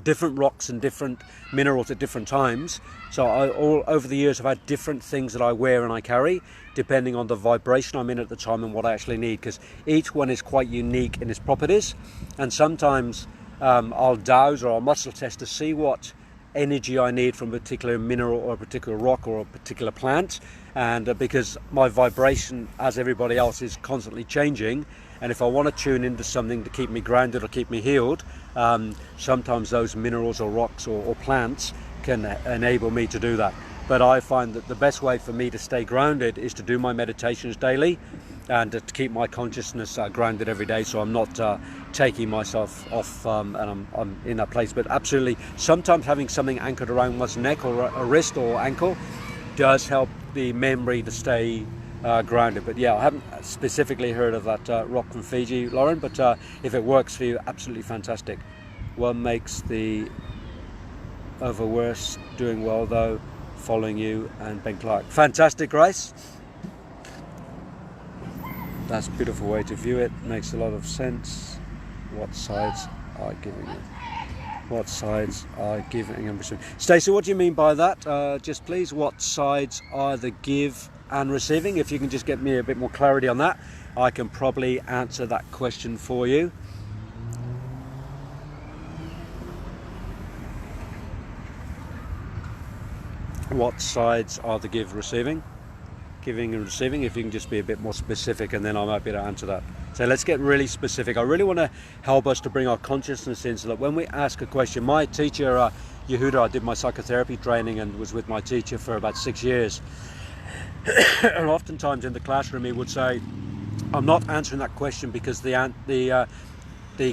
different rocks and different minerals at different times. So all over the years I've had different things that I wear and I carry, depending on the vibration I'm in at the time and what I actually need, because each one is quite unique in its properties. And sometimes I'll dowse or I'll muscle test to see what energy I need from a particular mineral or a particular rock or a particular plant, and because my vibration, as everybody else, is constantly changing, and if I want to tune into something to keep me grounded or keep me healed, sometimes those minerals or rocks or plants can enable me to do that. But I find that the best way for me to stay grounded is to do my meditations daily, and to keep my consciousness grounded every day, so I'm not taking myself off and I'm in that place. But absolutely, sometimes having something anchored around one's neck or a wrist or ankle does help the memory to stay grounded. But yeah, I haven't specifically heard of that rock from Fiji, Lauren, but if it works for you, absolutely fantastic. What makes the other worse? Doing well though, following you and Ben Clark. Fantastic, Grace. That's a beautiful way to view it. Makes a lot of sense. What sides are giving it? What sides are giving and receiving? Stacey, what do you mean by that? Just please, what sides are the give and receiving? If you can just get me a bit more clarity on that, I can probably answer that question for you. What sides are the give receiving? Giving and receiving, if you can just be a bit more specific, and then I might be able to answer that. So let's get really specific. I really want to help us to bring our consciousness in, so that when we ask a question, my teacher Yehuda, I did my psychotherapy training and was with my teacher for about 6 years, and oftentimes in the classroom he would say, I'm not answering that question because the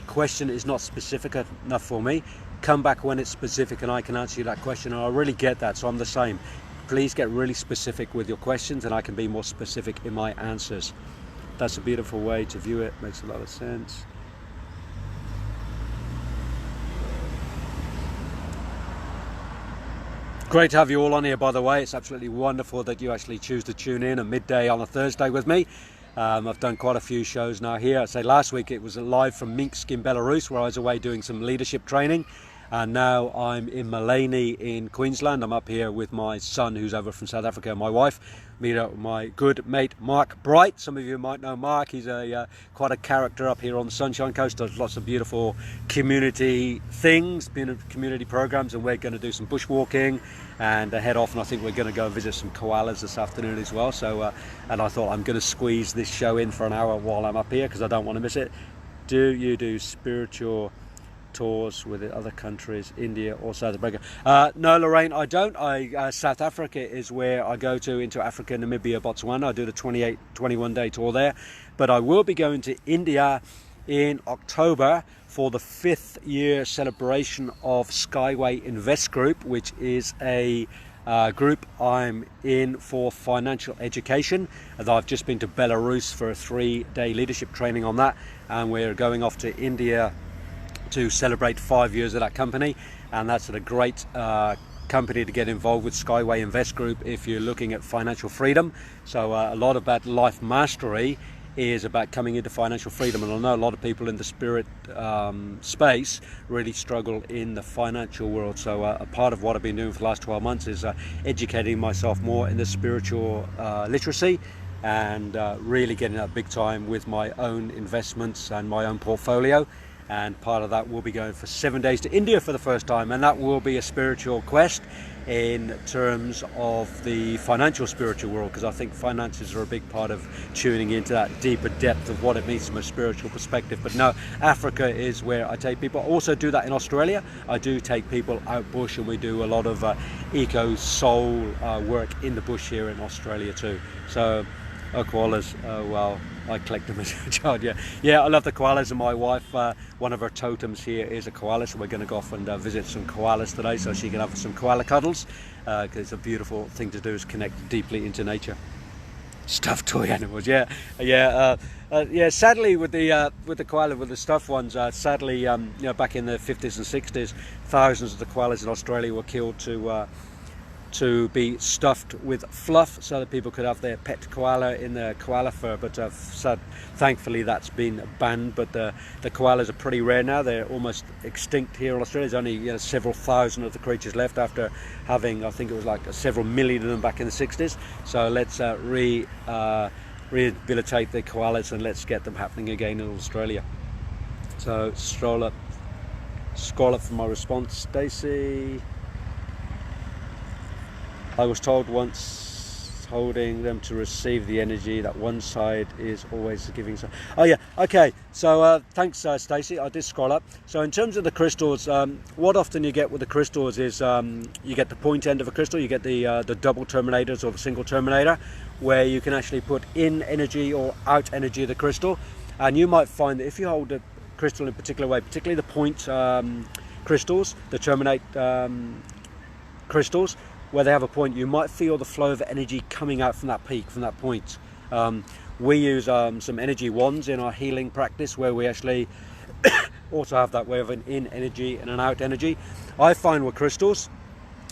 question is not specific enough for me. Come back when it's specific and I can answer you that question. And I really get that, so I'm the same. Please get really specific with your questions and I can be more specific in my answers. That's a beautiful way to view it. Makes a lot of sense. Great to have you all on here, by the way. It's absolutely wonderful that you actually choose to tune in at midday on a Thursday with me. I've done quite a few shows now here. I'd say last week it was live from Minsk in Belarus, where I was away doing some leadership training. And now I'm in Mullaney in Queensland. I'm up here with my son, who's over from South Africa, and my wife. Meet up with my good mate Mark Bright. Some of you might know Mark. He's quite a character up here on the Sunshine Coast. Does lots of beautiful community things, community programs, and we're going to do some bushwalking and head off. And I think we're going to go and visit some koalas this afternoon as well. So, and I thought I'm going to squeeze this show in for an hour while I'm up here because I don't want to miss it. Do you do spiritual tours with other countries, India or South Africa? No, Lorraine, I don't. South Africa is where I go to, into Africa, Namibia, Botswana. I do the 21-day tour there. But I will be going to India in October for the 5th year celebration of Skyway Invest Group, which is a group I'm in for financial education. And I've just been to Belarus for a 3-day leadership training on that, and we're going off to India to celebrate 5 years of that company. And that's a great company to get involved with, Skyway Invest Group, if you're looking at financial freedom. So a lot about life mastery is about coming into financial freedom, and I know a lot of people in the spirit space really struggle in the financial world. So a part of what I've been doing for the last 12 months is educating myself more in the spiritual literacy, and really getting up big time with my own investments and my own portfolio. And part of that will be going for 7 days to India for the first time, and that will be a spiritual quest. in terms of the financial spiritual world, because I think finances are a big part of tuning into that deeper depth of what it means from a spiritual perspective. But no, Africa is where I take people. I also do that in Australia. I do take people out bush, and we do a lot of eco soul work in the bush here in Australia too. So koalas, well, I collect them as a child. Yeah, I love the koalas, and my wife, one of her totems here is a koala, so we're going to go off and visit some koalas today, so she can have some koala cuddles, because it's a beautiful thing to do, is connect deeply into nature. Stuffed toy animals, yeah. Sadly, with the koala, with the stuffed ones, sadly, back in the 50s and 60s, thousands of the koalas in Australia were killed to be stuffed with fluff, so that people could have their pet koala in their koala fur. But thankfully that's been banned. But the koalas are pretty rare now. They're almost extinct here in Australia. There's only several thousand of the creatures left after having, I think it was like several million of them back in the 60s. So let's rehabilitate the koalas and let's get them happening again in Australia. So scroll up for my response, Stacey. I was told once, holding them to receive the energy, that one side is always giving. Oh yeah, okay. So thanks, Stacey. I did scroll up. So in terms of the crystals, what often you get with the crystals is you get the point end of a crystal. You get the double terminators or the single terminator, where you can actually put in energy or out energy of the crystal. And you might find that if you hold the crystal in a particular way, particularly the point crystals, the terminate crystals, where they have a point, you might feel the flow of energy coming out from that peak, from that point. We use some energy wands in our healing practice, where we actually also have that way of an in energy and an out energy. I find with crystals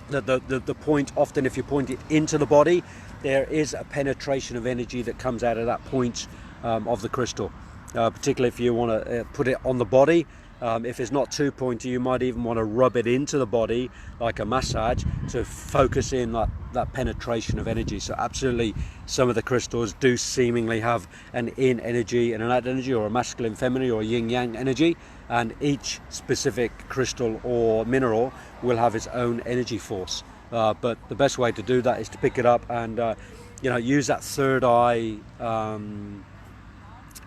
that the point, often if you point it into the body, there is a penetration of energy that comes out of that point of the crystal, particularly if you want to put it on the body. If it's not too pointy, you might even want to rub it into the body like a massage to focus in that penetration of energy. So absolutely, some of the crystals do seemingly have an in energy and an out energy, or a masculine, feminine, or yin yang energy, and each specific crystal or mineral will have its own energy force. But the best way to do that is to pick it up and use that third eye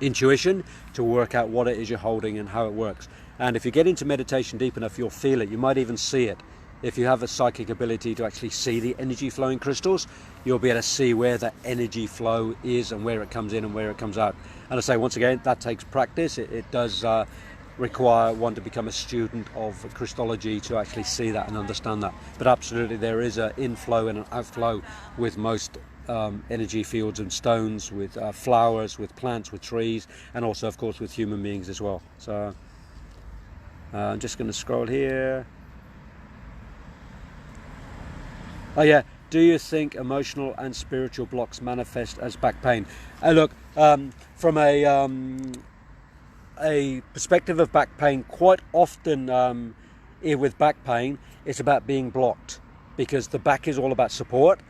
intuition to work out what it is you're holding and how it works. And if you get into meditation deep enough, you'll feel it. You might even see it. If you have a psychic ability to actually see the energy flowing crystals, you'll be able to see where the energy flow is and where it comes in and where it comes out. And I say, once again, that takes practice. It does require one to become a student of Christology to actually see that and understand that. But absolutely, there is an inflow and an outflow with most energy fields and stones, with flowers, with plants, with trees, and also, of course, with human beings as well. So I'm just going to scroll here. Oh yeah, do you think emotional and spiritual blocks manifest as back pain? Look, from a perspective of back pain, quite often with back pain, it's about being blocked, because the back is all about support.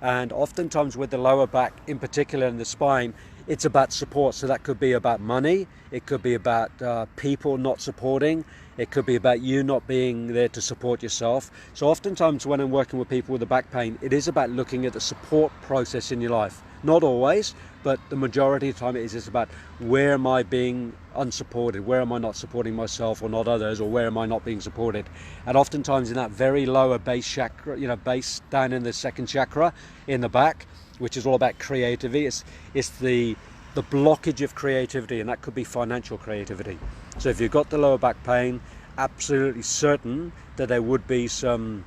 And oftentimes with the lower back in particular, and the spine, it's about support. So that could be about money, it could be about people not supporting, it could be about you not being there to support yourself. So oftentimes when I'm working with people with the back pain, it is about looking at the support process in your life. Not always, but the majority of the time it is just about, where am I being unsupported? Where am I not supporting myself or not others? Or where am I not being supported? And oftentimes in that very lower base chakra, base down in the second chakra in the back, which is all about creativity, it's the blockage of creativity, and that could be financial creativity. So if you've got the lower back pain, absolutely certain that there would be some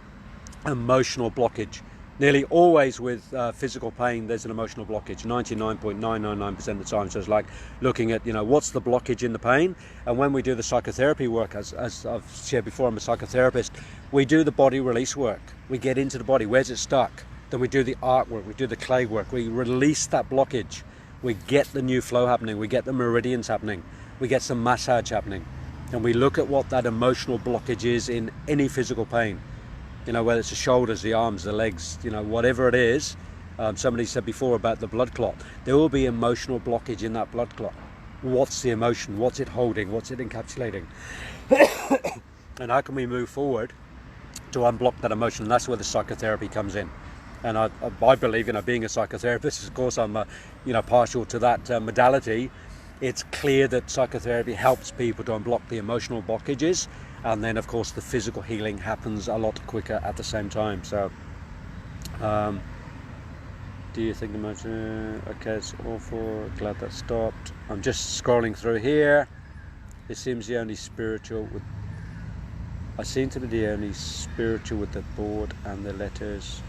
emotional blockage. Nearly always with physical pain, there's an emotional blockage, 99.999% of the time. So it's like looking at, what's the blockage in the pain? And when we do the psychotherapy work, as I've shared before, I'm a psychotherapist, we do the body release work. We get into the body, where's it stuck? Then we do the artwork, we do the clay work, we release that blockage. We get the new flow happening, we get the meridians happening, we get some massage happening. And we look at what that emotional blockage is in any physical pain. Whether it's the shoulders, the arms, the legs, whatever it is. Somebody said before about the blood clot. There will be emotional blockage in that blood clot. What's the emotion? What's it holding? What's it encapsulating? And how can we move forward to unblock that emotion. And that's where the psychotherapy comes in. And I believe, being a psychotherapist, of course, I'm, partial to that modality. It's clear that psychotherapy helps people to unblock the emotional blockages, and then, of course, the physical healing happens a lot quicker at the same time. So, do you think the emotion? Okay, it's awful. Glad that stopped. I'm just scrolling through here. It seems the only spiritual with. I seem to be the only spiritual with the board and the letters.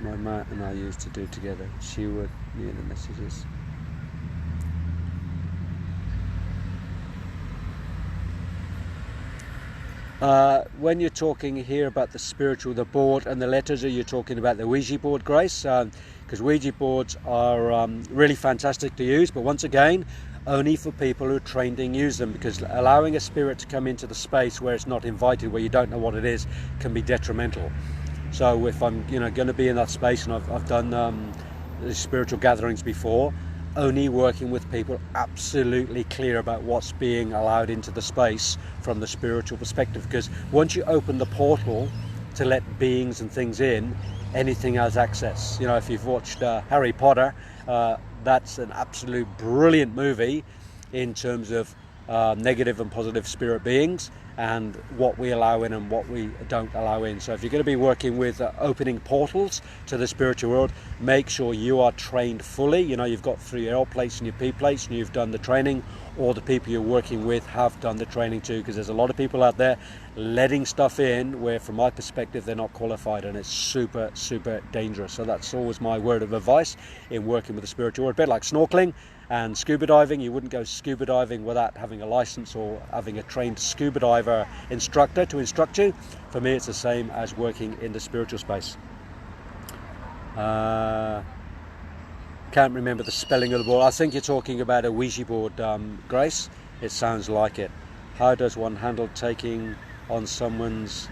My mate and I used to do together. She would hear the messages. When you're talking here about the spiritual, the board and the letters, are you talking about the Ouija board, Grace? Because Ouija boards are really fantastic to use, but once again, only for people who are trained in use them, because allowing a spirit to come into the space where it's not invited, where you don't know what it is, can be detrimental. So if I'm going to be in that space, and I've done spiritual gatherings before, only working with people absolutely clear about what's being allowed into the space from the spiritual perspective, because once you open the portal to let beings and things in, anything has access. If you've watched Harry Potter, that's an absolute brilliant movie in terms of negative and positive spirit beings, and what we allow in and what we don't allow in. So if you're going to be working with opening portals to the spiritual world, make sure you are trained fully. You've got through your L plates and your P plates, and you've done the training, or the people you're working with have done the training too, because there's a lot of people out there letting stuff in where, from my perspective, they're not qualified, and it's super, super dangerous. So that's always my word of advice in working with the spiritual world. A bit like snorkeling and scuba diving. You wouldn't go scuba diving without having a license or having a trained scuba diver instructor to instruct you. For me, it's the same as working in the spiritual space. Can't remember the spelling of the board. I think you're talking about a Ouija board, Grace. It sounds like it. How does one handle taking on someone's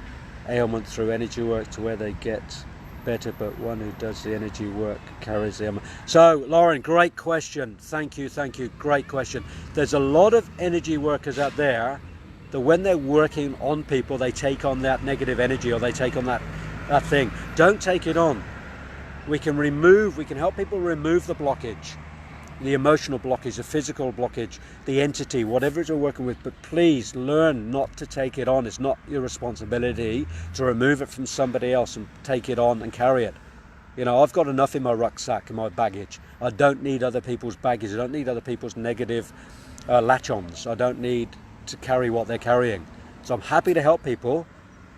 ailment through energy work to where they get better, but one who does the energy work carries the ailment? So, Lauren, great question. Thank you. Great question. There's a lot of energy workers out there that when they're working on people, they take on that negative energy, or they take on that thing. Don't take it on. We can help people remove the blockage, the emotional blockage, the physical blockage, the entity, whatever it is you're working with, but please learn not to take it on. It's not your responsibility to remove it from somebody else and take it on and carry it. I've got enough in my rucksack and my baggage. I don't need other people's baggage. I don't need other people's negative latch-ons. I don't need to carry what they're carrying. So I'm happy to help people,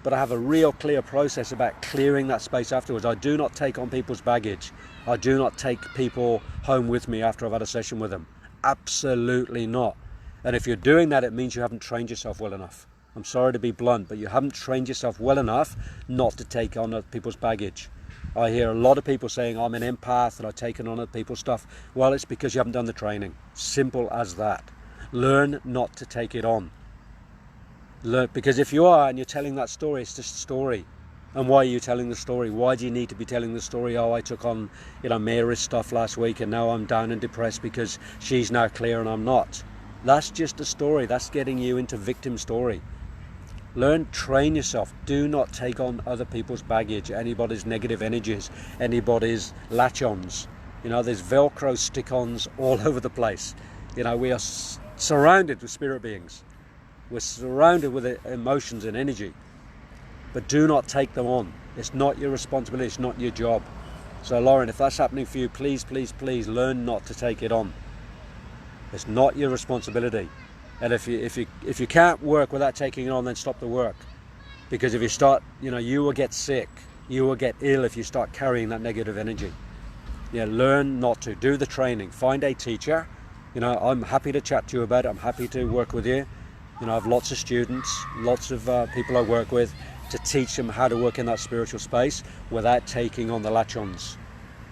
but I have a real clear process about clearing that space afterwards. I do not take on people's baggage. I do not take people home with me after I've had a session with them. Absolutely not. And if you're doing that, it means you haven't trained yourself well enough. I'm sorry to be blunt, but you haven't trained yourself well enough not to take on other people's baggage. I hear a lot of people saying, I'm an empath and I've taken on other people's stuff. Well, it's because you haven't done the training. Simple as that. Learn not to take it on. Because if you are and you're telling that story, it's just a story. And why are you telling the story? Why do you need to be telling the story? Oh, I took on, Mary's stuff last week and now I'm down and depressed because she's now clear and I'm not. That's just a story. That's getting you into victim story. Train yourself. Do not take on other people's baggage, anybody's negative energies, anybody's latch-ons. There's Velcro stick-ons all over the place. We are surrounded with spirit beings. We're surrounded with emotions and energy, but do not take them on. It's not your responsibility. It's not your job. So, Lauren, if that's happening for you, please, please, please learn not to take it on. It's not your responsibility. And if you can't work without taking it on, then stop the work. Because if you start, you will get sick. You will get ill if you start carrying that negative energy. Learn not to. Do the training. Find a teacher. I'm happy to chat to you about it. I'm happy to work with you. I have lots of students, lots of people I work with, to teach them how to work in that spiritual space without taking on the latch-ons.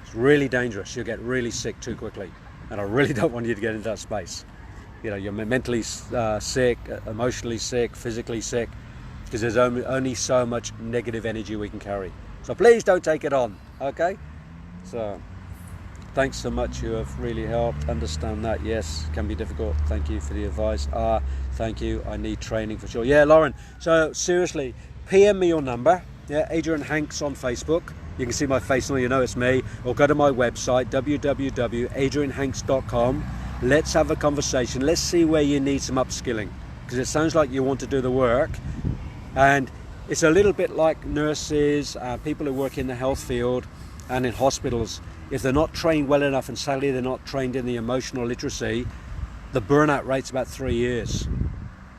It's really dangerous. You'll get really sick too quickly. And I really don't want you to get into that space. You're mentally sick, emotionally sick, physically sick, because there's only so much negative energy we can carry. So please don't take it on, okay? So thanks so much. You have really helped. Understand that. Yes, can be difficult. Thank you for the advice. Thank you. I need training for sure. Yeah, Lauren. So seriously, PM me your number. Yeah, Adrian Hanks on Facebook. You can see my face now, you know it's me. Or go to my website, www.adrianhanks.com. Let's have a conversation. Let's see where you need some upskilling, because it sounds like you want to do the work. And it's a little bit like nurses, people who work in the health field and in hospitals. If they're not trained well enough, and sadly they're not trained in the emotional literacy, the burnout rate's about 3 years.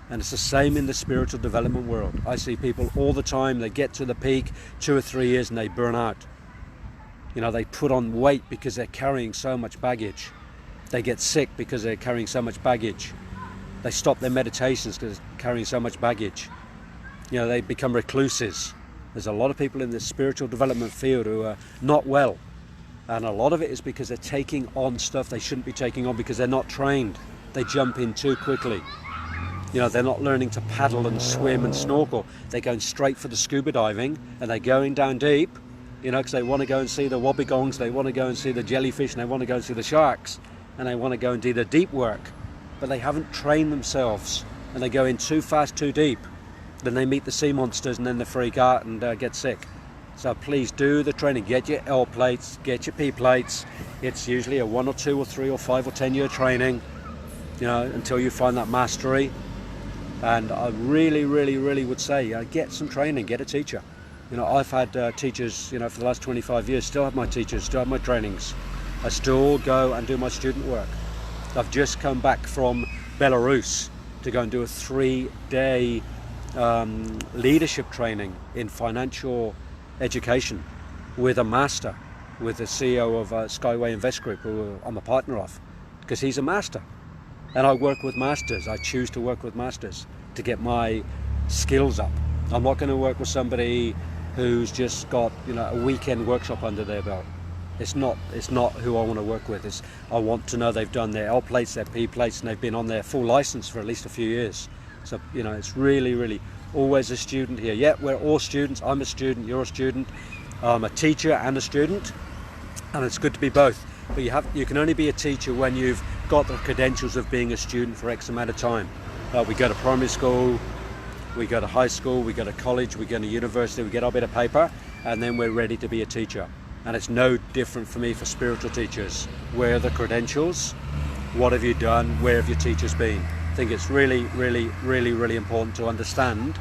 And it's the same in the spiritual development world. I see people all the time, they get to the peak 2 or 3 years and they burn out. You know, they put on weight because they're carrying so much baggage. They get sick because they're carrying so much baggage. They stop their meditations because they're carrying so much baggage. You know, they become recluses. There's a lot of people in the spiritual development field who are not well. And a lot of it is because they're taking on stuff they shouldn't be taking on because they're not trained. They jump in too quickly. You know, they're not learning to paddle and swim and snorkel. They're going straight for the scuba diving, and they're going down deep, you know, because they want to go and see the wobbegongs, they want to go and see the jellyfish, and they want to go and see the sharks, and they want to go and do the deep work. But they haven't trained themselves, and they go in too fast, too deep. Then they meet the sea monsters, and then they freak out and get sick. So please do the training. Get your L plates, get your P plates. It's usually a 1 or 2 or 3 or 5 or 10 year training, you know, until you find that mastery. And I really would say, get some training, get a teacher. You know, I've had teachers, you know, for the last 25 years, still have my teachers, still have my trainings. I still go and do my student work. I've just come back from Belarus to go and do a 3-day leadership training in financial education with a master, with the CEO of Skyway Invest Group, who I'm a partner of, because he's a master. And I work with masters. I choose to work with masters to get my skills up. I'm not going to work with somebody who's just got, you know, a weekend workshop under their belt. It's not who I want to work with. I want to know they've done their L plates, their P plates, and they've been on their full license for at least a few years. So, you know, it's really always a student here. Yeah, we're all students. I'm a student, you're a student. I'm a teacher and a student, and it's good to be both. But you can only be a teacher when you've got the credentials of being a student for X amount of time. We go to primary school, we go to high school, we go to college, we go to university, we get our bit of paper, and then we're ready to be a teacher. And it's no different for me for spiritual teachers. Where are the credentials? What have you done? Where have your teachers been? I think it's really important to understand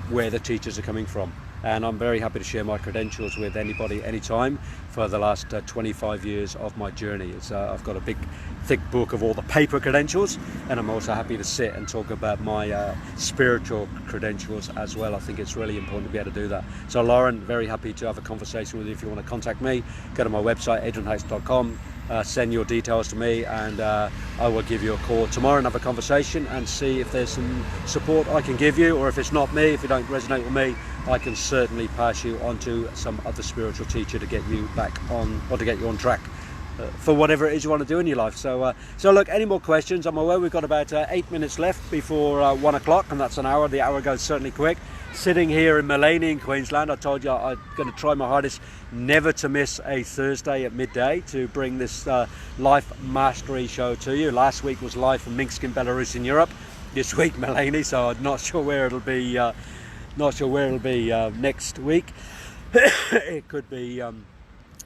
where the teachers are coming from. And I'm very happy to share my credentials with anybody, anytime, for the last 25 years of my journey. I've got a big, thick book of all the paper credentials, and I'm also happy to sit and talk about my spiritual credentials as well. I think it's really important to be able to do that. So Lauren, very happy to have a conversation with you. If you want to contact me, go to my website, adrianhanks.com. Send your details to me, and I will give you a call tomorrow and have a conversation and see if there's some support I can give you, or if it's not me, if you don't resonate with me, I can certainly pass you on to some other spiritual teacher to get you back on, or to get you on track for whatever it is you want to do in your life. So look, any more questions? I'm aware we've got about 8 minutes left before 1 o'clock, and that's an hour. The hour goes certainly quick. Sitting here in Mullaney in Queensland, I told you I'm going to try my hardest never to miss a Thursday at midday to bring this Life Mastery show to you. Last week was live from Minsk in Belarus in Europe. This week Mullaney, so I'm not sure where it'll be. Next week.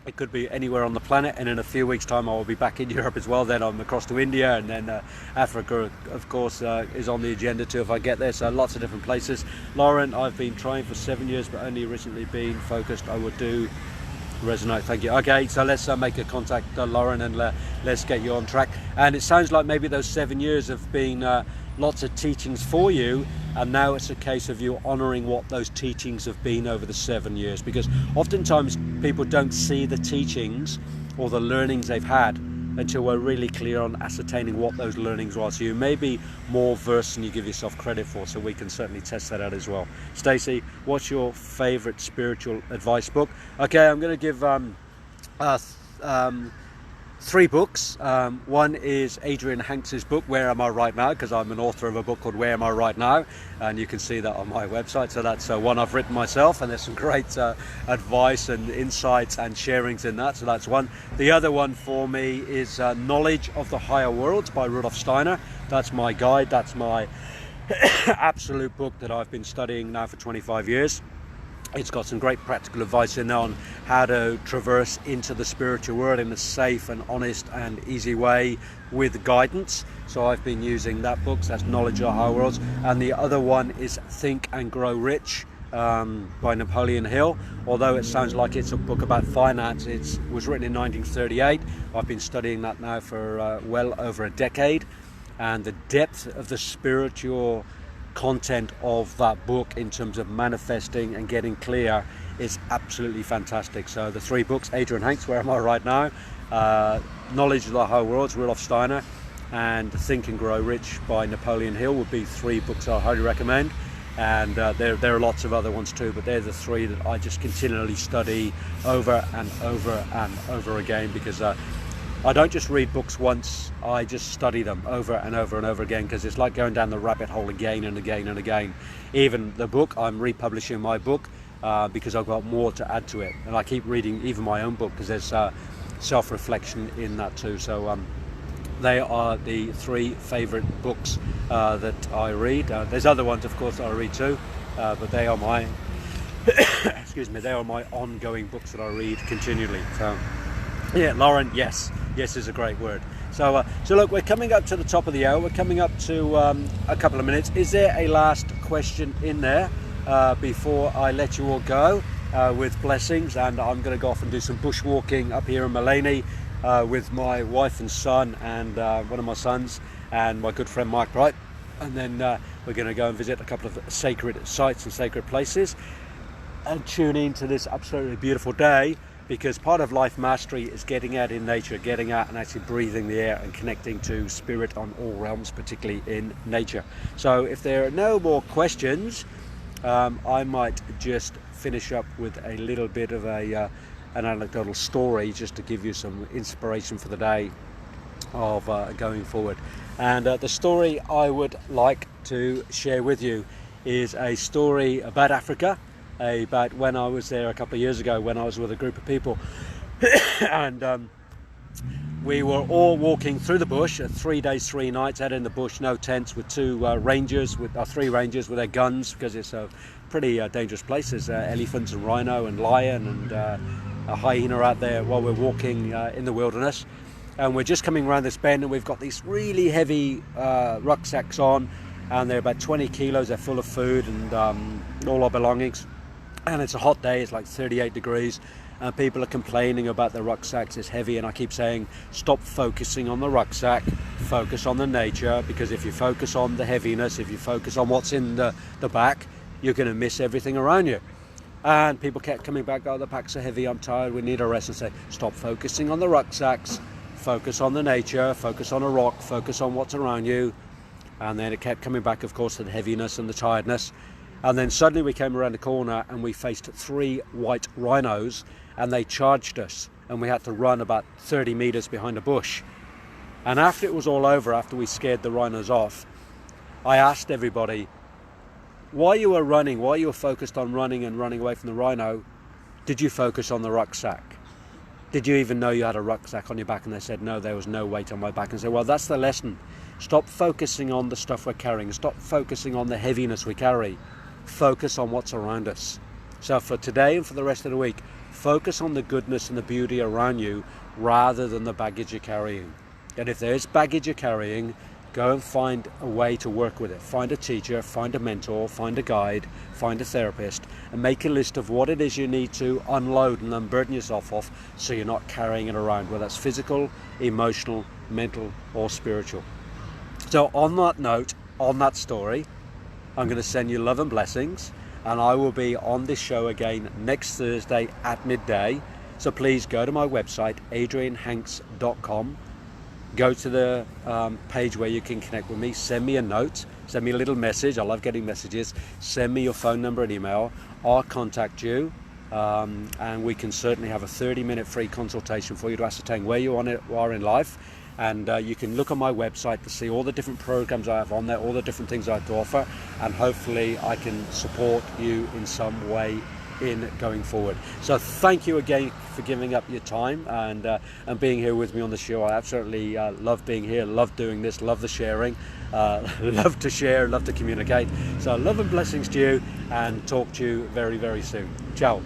It could be anywhere on the planet, and in a few weeks' time I will be back in Europe as well. Then I'm across to India, and then Africa, of course, is on the agenda too if I get there. So lots of different places. Lauren, I've been trying for 7 years, but only recently been focused. I would do resonate. Thank you. Okay, so let's make a contact, Lauren, and let's get you on track. And it sounds like maybe those 7 years have been lots of teachings for you, and now it's a case of you honouring what those teachings have been over the 7 years, because oftentimes people don't see the teachings or the learnings they've had until we're really clear on ascertaining what those learnings are. So you may be more versed than you give yourself credit for, so we can certainly test that out as well. Stacey, what's your favourite spiritual advice book? Okay, I'm going to give 3 books. One is Adrian Hanks's book, Where Am I Right Now? Because I'm an author of a book called Where Am I Right Now? And you can see that on my website. So that's one I've written myself, and there's some great advice and insights and sharings in that. So that's one. The other one for me is Knowledge of the Higher Worlds by Rudolf Steiner. That's my guide. That's my absolute book that I've been studying now for 25 years. It's got some great practical advice in there on how to traverse into the spiritual world in a safe and honest and easy way with guidance. So I've been using that book. So that's Knowledge of the Higher Worlds. And the other one is Think and Grow Rich by Napoleon Hill. Although it sounds like it's a book about finance, it was written in 1938. I've been studying that now for well over a decade. And the depth of the spiritual content of that book in terms of manifesting and getting clear is absolutely fantastic. So the 3 books, Adrian Hanks, Where Am I Right Now, Knowledge of the Higher Worlds, Rudolf Steiner, and Think and Grow Rich by Napoleon Hill would be 3 books I highly recommend. And there are lots of other ones too, but they're the 3 that I just continually study over and over and over again, because I don't just read books once, I just study them over and over and over again, because it's like going down the rabbit hole again and again and again. Even the book, I'm republishing my book because I've got more to add to it. And I keep reading even my own book because there's self-reflection in that too. So they are the 3 favourite books that I read. There's other ones, of course, that I read too, but they are my, excuse me, they are my ongoing books that I read continually. So. Yeah, Lauren, yes is a great word. So look, we're coming up to the top of the hour. We're coming up to a couple of minutes. Is there a last question in there before I let you all go with blessings? And I'm going to go off and do some bushwalking up here in Mullaney with my wife and son, and one of my sons and my good friend Mike Wright. And then we're going to go and visit a couple of sacred sites and sacred places and tune in to this absolutely beautiful day. Because part of life mastery is getting out in nature, getting out and actually breathing the air and connecting to spirit on all realms, particularly in nature. So if there are no more questions, I might just finish up with a little bit of an anecdotal story just to give you some inspiration for the day of going forward. And the story I would like to share with you is a story about Africa. About when I was there a couple of years ago, when I was with a group of people and we were all walking through the bush, 3 days 3 nights out in the bush, no tents, with 3 rangers with their guns, because it's a pretty dangerous place. There's elephants and rhino and lion and a hyena out there while we're walking in the wilderness. And we're just coming around this bend, and we've got these really heavy rucksacks on, and they're about 20 kilos. They're full of food and all our belongings. And it's a hot day, it's like 38 degrees, and people are complaining about the rucksacks, it's heavy. And I keep saying, stop focusing on the rucksack, focus on the nature, because if you focus on the heaviness, if you focus on what's in the back, you're going to miss everything around you. And people kept coming back, oh, the packs are heavy, I'm tired, we need a rest. And say, stop focusing on the rucksacks, focus on the nature, focus on a rock, focus on what's around you. And then it kept coming back, of course, to the heaviness and the tiredness. And then suddenly we came around the corner and we faced 3 white rhinos, and they charged us, and we had to run about 30 meters behind a bush. And after it was all over, after we scared the rhinos off, I asked everybody, while you were running, while you were focused on running and running away from the rhino, did you focus on the rucksack? Did you even know you had a rucksack on your back? And they said, no, there was no weight on my back. And I said, well, that's the lesson. Stop focusing on the stuff we're carrying. Stop focusing on the heaviness we carry. Focus on what's around us. So for today and for the rest of the week, focus on the goodness and the beauty around you rather than the baggage you're carrying. And if there's baggage you're carrying, go and find a way to work with it. Find a teacher, find a mentor, find a guide, find a therapist, and make a list of what it is you need to unload and unburden yourself off, so you're not carrying it around, whether that's physical, emotional, mental, or spiritual. So on that note, on that story, I'm going to send you love and blessings, and I will be on this show again next Thursday at midday. So please go to my website, adrianhanks.com. Go to the page where you can connect with me. Send me a note. Send me a little message. I love getting messages. Send me your phone number and email. I'll contact you, and we can certainly have a 30-minute free consultation for you to ascertain where you are in life. And you can look on my website to see all the different programs I have on there, all the different things I have to offer, and hopefully I can support you in some way in going forward. So thank you again for giving up your time and being here with me on the show. I absolutely love being here, love doing this, love the sharing, love to share, love to communicate. So love and blessings to you, and talk to you very, very soon. Ciao.